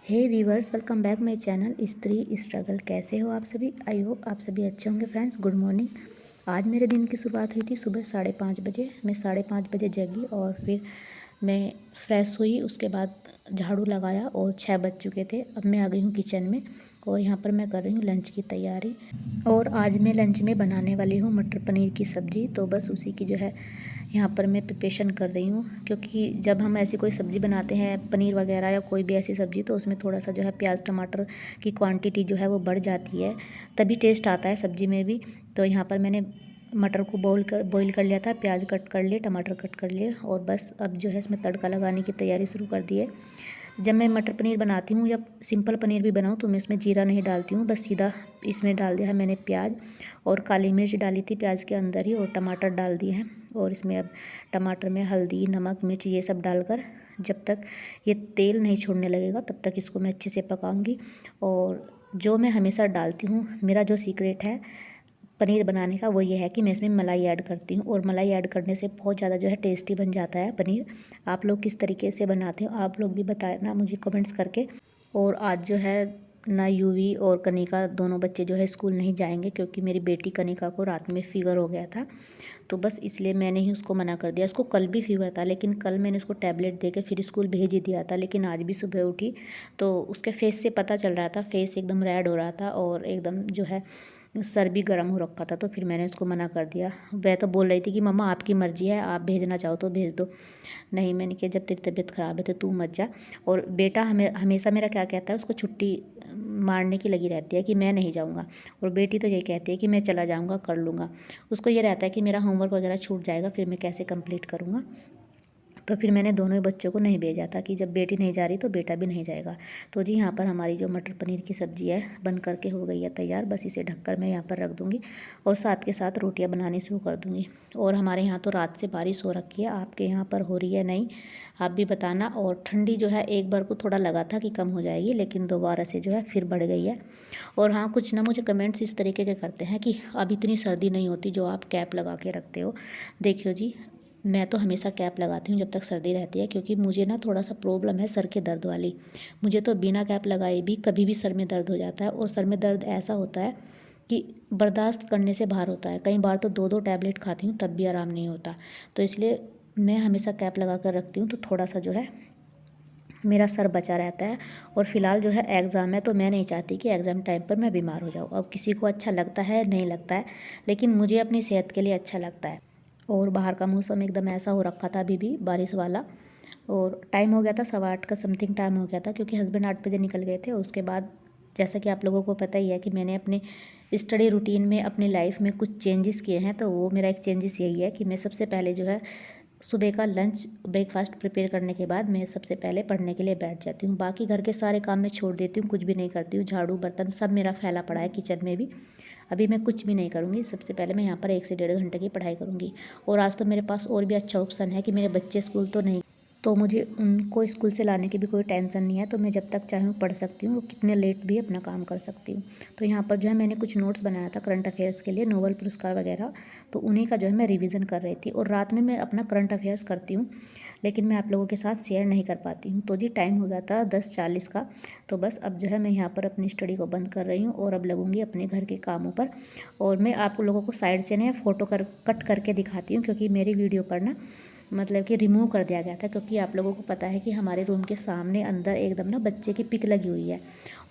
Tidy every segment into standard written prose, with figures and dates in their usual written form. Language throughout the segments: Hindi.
Hey viewers, welcome back my channel Stree struggle. कैसे हो आप सभी? आई होप आप सभी अच्छे होंगे। Friends, good morning. आज मेरे दिन की शुरुआत हुई थी सुबह 5:30 बजे। मैं 5:30 बजे जगी और फिर मैं फ्रेश हुई। उसके बाद झाड़ू लगाया और 6 बज चुके थे। अब मैं आ गई हूँ किचन में और यहाँ पर मैं कर रही हूँ लंच की तैयारी। और आज मैं लंच में बनाने वाली हूँ मटर पनीर की सब्ज़ी। तो बस उसी की जो है यहाँ पर मैं प्रिपरेशन कर रही हूँ, क्योंकि जब हम ऐसी कोई सब्ज़ी बनाते हैं, पनीर वगैरह या कोई भी ऐसी सब्ज़ी, तो उसमें थोड़ा सा जो है प्याज टमाटर की क्वांटिटी जो है वो बढ़ जाती है, तभी टेस्ट आता है सब्ज़ी में भी। तो यहाँ पर मैंने मटर को बॉईल कर लिया था, प्याज कट कर लिए, टमाटर कट कर लिए और बस अब जो है इसमें तड़का लगाने की तैयारी शुरू कर दी है। जब मैं मटर पनीर बनाती हूँ या सिंपल पनीर भी बनाऊँ तो मैं इसमें जीरा नहीं डालती हूँ, बस सीधा इसमें डाल दिया है मैंने प्याज और काली मिर्च डाली थी प्याज के अंदर ही, और टमाटर डाल दिए हैं। और इसमें अब टमाटर में हल्दी, नमक, मिर्च ये सब डालकर जब तक ये तेल नहीं छोड़ने लगेगा तब तक इसको मैं अच्छे से पकाऊंगी। और जो मैं हमेशा डालती हूँ, मेरा जो सीक्रेट है पनीर बनाने का, वो ये है कि मैं इसमें मलाई ऐड करती हूँ, और मलाई ऐड करने से बहुत ज़्यादा जो है टेस्टी बन जाता है पनीर। आप लोग किस तरीके से बनाते हो आप लोग भी बताना मुझे कमेंट्स करके। और आज जो है ना यूवी और कनिका दोनों बच्चे जो है स्कूल नहीं जाएंगे, क्योंकि मेरी बेटी कनिका को रात में फ़ीवर हो गया था। तो बस इसलिए मैंने ही उसको मना कर दिया। उसको कल भी फ़ीवर था, लेकिन कल मैंने उसको टैबलेट दे के फिर स्कूल भेज ही दिया था। लेकिन आज भी सुबह उठी तो उसके फेस से पता चल रहा था, फेस एकदम रेड हो रहा था और एकदम जो है सर भी गर्म हो रखा था। तो फिर मैंने उसको मना कर दिया। वह तो बोल रही थी कि मम्मा आपकी मर्ज़ी है, आप भेजना चाहो तो भेज दो। नहीं, मैंने कहा जब तेरी तबीयत ख़राब है तो तू मत जा। और बेटा हमेशा मेरा क्या कहता है, उसको छुट्टी मारने की लगी रहती है कि मैं नहीं जाऊँगा, और बेटी तो ये कहती है कि मैं चला जाऊँगा, कर लूँगा। उसको ये रहता है कि मेरा होमवर्क वगैरह छूट जाएगा, फिर मैं कैसे कंप्लीट करूँगा। तो फिर मैंने दोनों ही बच्चों को नहीं भेजा था कि जब बेटी नहीं जा रही तो बेटा भी नहीं जाएगा। तो जी यहाँ पर हमारी जो मटर पनीर की सब्ज़ी है बन करके हो गई है तैयार। बस इसे ढककर मैं यहाँ पर रख दूँगी और साथ के साथ रोटियाँ बनानी शुरू कर दूँगी। और हमारे यहाँ तो रात से बारिश हो रखी है, आपके यहाँ पर हो रही है नहीं, आप भी बताना। और ठंडी जो है एक बार को थोड़ा लगा था कि कम हो जाएगी, लेकिन दोबारा से जो है फिर बढ़ गई है। और हाँ, कुछ ना मुझे कमेंट्स इस तरीके के करते हैं कि अब इतनी सर्दी नहीं होती जो आप कैप लगा के रखते हो। देखियो जी, मैं तो हमेशा कैप लगाती हूँ जब तक सर्दी रहती है, क्योंकि मुझे ना थोड़ा सा प्रॉब्लम है सर के दर्द वाली। मुझे तो बिना कैप लगाए भी कभी भी सर में दर्द हो जाता है, और सर में दर्द ऐसा होता है कि बर्दाश्त करने से बाहर होता है। कई बार तो 2-2 टैबलेट खाती हूँ तब भी आराम नहीं होता। तो इसलिए मैं हमेशा कैप लगा कर रखती हूँ, तो थोड़ा सा जो है मेरा सर बचा रहता है। और फिलहाल जो है एग्ज़ाम है, तो मैं नहीं चाहती कि एग्ज़ाम टाइम पर मैं बीमार हो जाऊँ। अब किसी को अच्छा लगता है नहीं लगता है, लेकिन मुझे अपनी सेहत के लिए अच्छा लगता है। और बाहर का मौसम एकदम ऐसा हो रखा था अभी भी बारिश वाला, और टाइम हो गया था 8:15 का समथिंग टाइम हो गया था, क्योंकि हस्बैंड 8 बजे निकल गए थे। और उसके बाद जैसा कि आप लोगों को पता ही है कि मैंने अपने स्टडी रूटीन में अपनी लाइफ में कुछ चेंजेस किए हैं। तो वो मेरा एक चेंजेस यही है कि मैं सबसे पहले जो है सुबह का लंच ब्रेकफास्ट प्रिपेयर करने के बाद मैं सबसे पहले पढ़ने के लिए बैठ जाती हूँ। बाकी घर के सारे काम मैं छोड़ देती हूँ, कुछ भी नहीं करती हूँ। झाड़ू बर्तन सब मेरा फैला पड़ा है किचन में भी। अभी मैं कुछ भी नहीं करूँगी, सबसे पहले मैं यहाँ पर 1 से 1.5 घंटे की पढ़ाई करूँगी। और आज तो मेरे पास और भी अच्छा ऑप्शन है कि मेरे बच्चे स्कूल तो नहीं, तो मुझे उनको स्कूल से लाने की भी कोई टेंशन नहीं है। तो मैं जब तक चाहूँ पढ़ सकती हूँ, कितने लेट भी अपना काम कर सकती हूँ। तो यहाँ पर जो है मैंने कुछ नोट्स बनाया था करंट अफेयर्स के लिए, नोबेल पुरस्कार वगैरह, तो उन्हीं का जो है मैं रिवीजन कर रही थी। और रात में मैं अपना करंट अफेयर्स करती हूँ, लेकिन मैं आप लोगों के साथ शेयर नहीं कर पाती हूँ। तो जी टाइम हो गया था 10:40 का। तो बस अब जो है मैं यहाँ पर अपनी स्टडी को बंद कर रही हूँ और अब लगूंगी अपने घर के कामों पर। और मैं आप लोगों को साइड से ना फ़ोटो कट करके दिखाती हूँ, क्योंकि मेरी वीडियो पर ना मतलब कि रिमूव कर दिया गया था, क्योंकि आप लोगों को पता है कि हमारे रूम के सामने अंदर एकदम ना बच्चे की पिक लगी हुई है,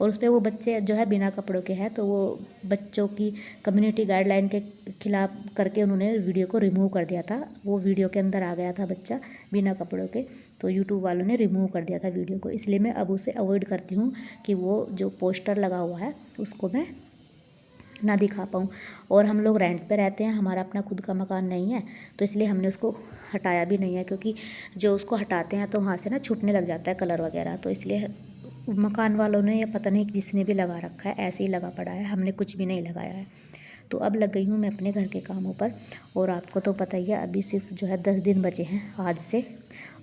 और उस पर वो बच्चे जो है बिना कपड़ों के हैं। तो वो बच्चों की कम्युनिटी गाइडलाइन के खिलाफ करके उन्होंने वीडियो को रिमूव कर दिया था। वो वीडियो के अंदर आ गया था बच्चा बिना कपड़ों के, तो यूट्यूब वालों ने रिमूव कर दिया था वीडियो को। इसलिए मैं अब उसे अवॉइड करती हूँ कि वो जो पोस्टर लगा हुआ है उसको मैं ना दिखा पाऊँ। और हम लोग रेंट पे रहते हैं, हमारा अपना खुद का मकान नहीं है, तो इसलिए हमने उसको हटाया भी नहीं है, क्योंकि जो उसको हटाते हैं तो वहाँ से ना छूटने लग जाता है कलर वगैरह। तो इसलिए मकान वालों ने, या पता नहीं जिसने भी लगा रखा है, ऐसे ही लगा पड़ा है, हमने कुछ भी नहीं लगाया है। तो अब लग गई हूँ मैं अपने घर के कामों पर। और आपको तो पता ही है अभी सिर्फ जो है 10 दिन बचे हैं आज से,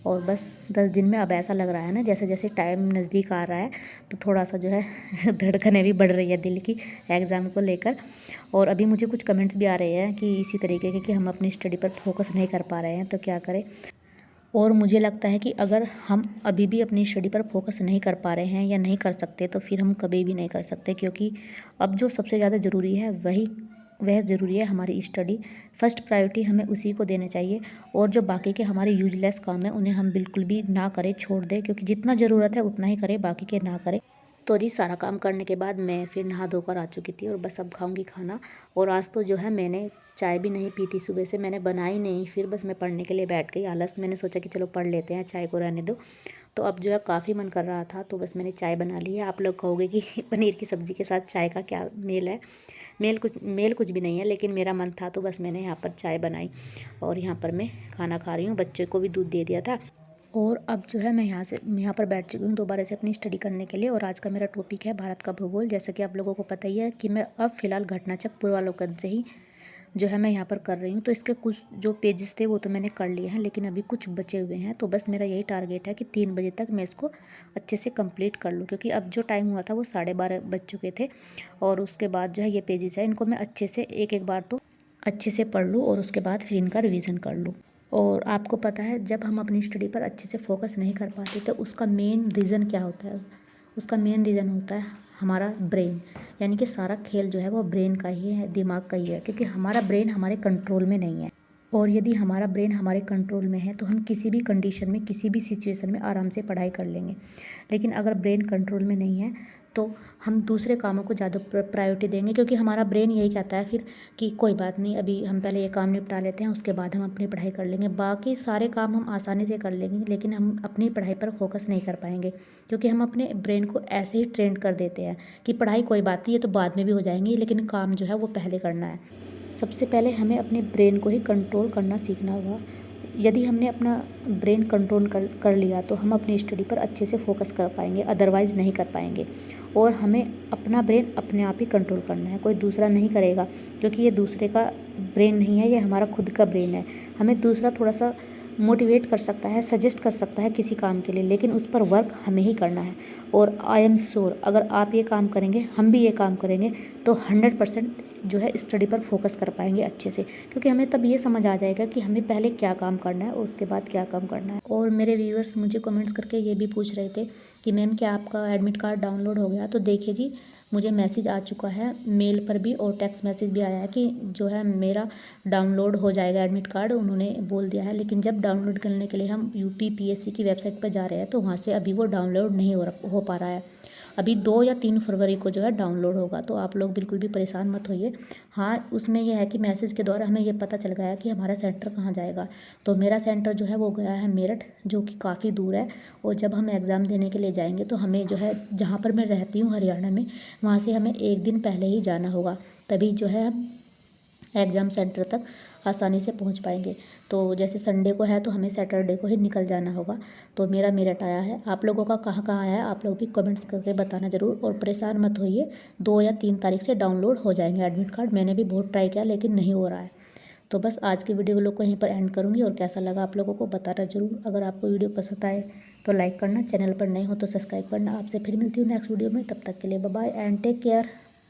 और बस 10 दिन में अब ऐसा लग रहा है ना जैसे जैसे टाइम नज़दीक आ रहा है, तो थोड़ा सा जो है धड़कनें भी बढ़ रही है दिल की एग्ज़ाम को लेकर। और अभी मुझे कुछ कमेंट्स भी आ रहे हैं कि इसी तरीके के कि हम अपनी स्टडी पर फोकस नहीं कर पा रहे हैं, तो क्या करें। और मुझे लगता है कि अगर हम अभी भी अपनी स्टडी पर फोकस नहीं कर पा रहे हैं या नहीं कर सकते तो फिर हम कभी भी नहीं कर सकते, क्योंकि अब जो सबसे ज़्यादा ज़रूरी है वह ज़रूरी है हमारी स्टडी। फर्स्ट प्रायोरिटी हमें उसी को देना चाहिए, और जो बाकी के हमारे यूजलेस काम है उन्हें हम बिल्कुल भी ना करें, छोड़ दें, क्योंकि जितना ज़रूरत है उतना ही करें, बाकी के ना करें। तो जी सारा काम करने के बाद मैं फिर नहा धोकर आ चुकी थी और बस अब खाऊंगी खाना। और आज तो जो है मैंने चाय भी नहीं पी थी, सुबह से मैंने बनाई नहीं, फिर बस मैं पढ़ने के लिए बैठ गई आलस। मैंने सोचा कि चलो पढ़ लेते हैं, चाय को रहने दो। तो अब जो है काफ़ी मन कर रहा था तो बस मैंने चाय बना ली है। आप लोग कहोगे कि पनीर की सब्ज़ी के साथ चाय का क्या मेल है। मेल कुछ भी नहीं है, लेकिन मेरा मन था तो बस मैंने यहाँ पर चाय बनाई और यहाँ पर मैं खाना खा रही हूँ। बच्चे को भी दूध दे दिया था। और अब जो है मैं यहाँ पर बैठ चुकी हूँ दोबारा से अपनी स्टडी करने के लिए। और आज का मेरा टॉपिक है भारत का भूगोल। जैसा कि आप लोगों को पता ही है कि मैं अब फ़िलहाल घटनाचक्र पूर्वावलोकन से ही जो है मैं यहाँ पर कर रही हूँ। तो इसके कुछ जो पेजेस थे वो तो मैंने कर लिए हैं, लेकिन अभी कुछ बचे हुए हैं। तो बस मेरा यही टारगेट है कि 3 बजे तक मैं इसको अच्छे से कंप्लीट कर लूँ, क्योंकि अब जो टाइम हुआ था वो 12:30 बज चुके थे। और उसके बाद जो है ये पेजेस है, इनको मैं अच्छे से एक बार तो अच्छे से पढ़ लूँ और उसके बाद फिर इनका रिवीजन कर लूँ। और आपको पता है जब हम अपनी स्टडी पर अच्छे से फोकस नहीं कर पाते तो उसका मेन रीज़न क्या होता है? उसका मेन रीज़न होता है हमारा ब्रेन। यानी कि सारा खेल जो है वो ब्रेन का ही है, दिमाग का ही है, क्योंकि हमारा ब्रेन हमारे कंट्रोल में नहीं है। और यदि हमारा ब्रेन हमारे कंट्रोल में है तो हम किसी भी कंडीशन में, किसी भी सिचुएशन में आराम से पढ़ाई कर लेंगे। लेकिन अगर ब्रेन कंट्रोल में नहीं है तो हम दूसरे कामों को ज़्यादा प्रायोरिटी देंगे, क्योंकि हमारा ब्रेन यही कहता है फिर कि कोई बात नहीं, अभी हम पहले ये काम निपटा लेते हैं, उसके बाद हम अपनी पढ़ाई कर लेंगे। बाकी सारे काम हम आसानी से कर लेंगे, लेकिन हम अपनी पढ़ाई पर फोकस नहीं कर पाएंगे, क्योंकि हम अपने ब्रेन को ऐसे ही ट्रेंड कर देते हैं कि पढ़ाई कोई बात नहीं, ये तो बाद में भी हो जाएंगी, लेकिन काम जो है वो पहले करना है। सबसे पहले हमें अपने ब्रेन को ही कंट्रोल करना सीखना होगा। यदि हमने अपना ब्रेन कंट्रोल कर लिया तो हम अपनी स्टडी पर अच्छे से फोकस कर पाएंगे, अदरवाइज़ नहीं कर पाएंगे। और हमें अपना ब्रेन अपने आप ही कंट्रोल करना है, कोई दूसरा नहीं करेगा, क्योंकि ये दूसरे का ब्रेन नहीं है, ये हमारा खुद का ब्रेन है। हमें दूसरा थोड़ा सा मोटिवेट कर सकता है, सजेस्ट कर सकता है किसी काम के लिए, लेकिन उस पर वर्क हमें ही करना है। और आई एम श्योर अगर आप ये काम करेंगे, हम भी ये काम करेंगे, तो 100% जो है स्टडी पर फोकस कर पाएंगे अच्छे से, क्योंकि हमें तब ये समझ आ जाएगा कि हमें पहले क्या काम करना है और उसके बाद क्या काम करना है। और मेरे व्यूअर्स मुझे कमेंट्स करके ये भी पूछ रहे थे कि मैम क्या आपका एडमिट कार्ड डाउनलोड हो गया? तो देखिए जी, मुझे मैसेज आ चुका है मेल पर भी और टेक्स्ट मैसेज भी आया है कि जो है मेरा डाउनलोड हो जाएगा एडमिट कार्ड, उन्होंने बोल दिया है। लेकिन जब डाउनलोड करने के लिए हम UPPSC की वेबसाइट पर जा रहे हैं तो वहाँ से अभी वो डाउनलोड नहीं हो पा रहा है। अभी 2 या 3 फरवरी को जो है डाउनलोड होगा, तो आप लोग बिल्कुल भी परेशान मत होइए। हाँ, उसमें यह है कि मैसेज के द्वारा हमें ये पता चल गया है कि हमारा सेंटर कहाँ जाएगा। तो मेरा सेंटर जो है वो गया है मेरठ, जो कि काफ़ी दूर है। और जब हम एग्ज़ाम देने के लिए जाएंगे तो हमें जो है जहाँ पर मैं रहती हूँ हरियाणा में, वहाँ से हमें 1 दिन पहले ही जाना होगा, तभी जो है हम एग्ज़ाम सेंटर तक आसानी से पहुंच पाएंगे। तो जैसे संडे को है तो हमें सैटरडे को ही निकल जाना होगा। तो मेरा मेरठ आया है, आप लोगों का कहाँ कहाँ आया है आप लोग भी कमेंट्स करके बताना ज़रूर। और परेशान मत होइए, 2 या 3 तारीख से डाउनलोड हो जाएंगे एडमिट कार्ड। मैंने भी बहुत ट्राई किया लेकिन नहीं हो रहा है। तो बस आज की वीडियो लोग को यहीं पर एंड करूँगी, और कैसा लगा आप लोगों को बताना ज़रूर। अगर आपको वीडियो पसंद आए तो लाइक करना, चैनल पर नए हो तो सब्सक्राइब करना। आपसे फिर मिलती हूँ नेक्स्ट वीडियो में, तब तक के लिए bye bye and take care.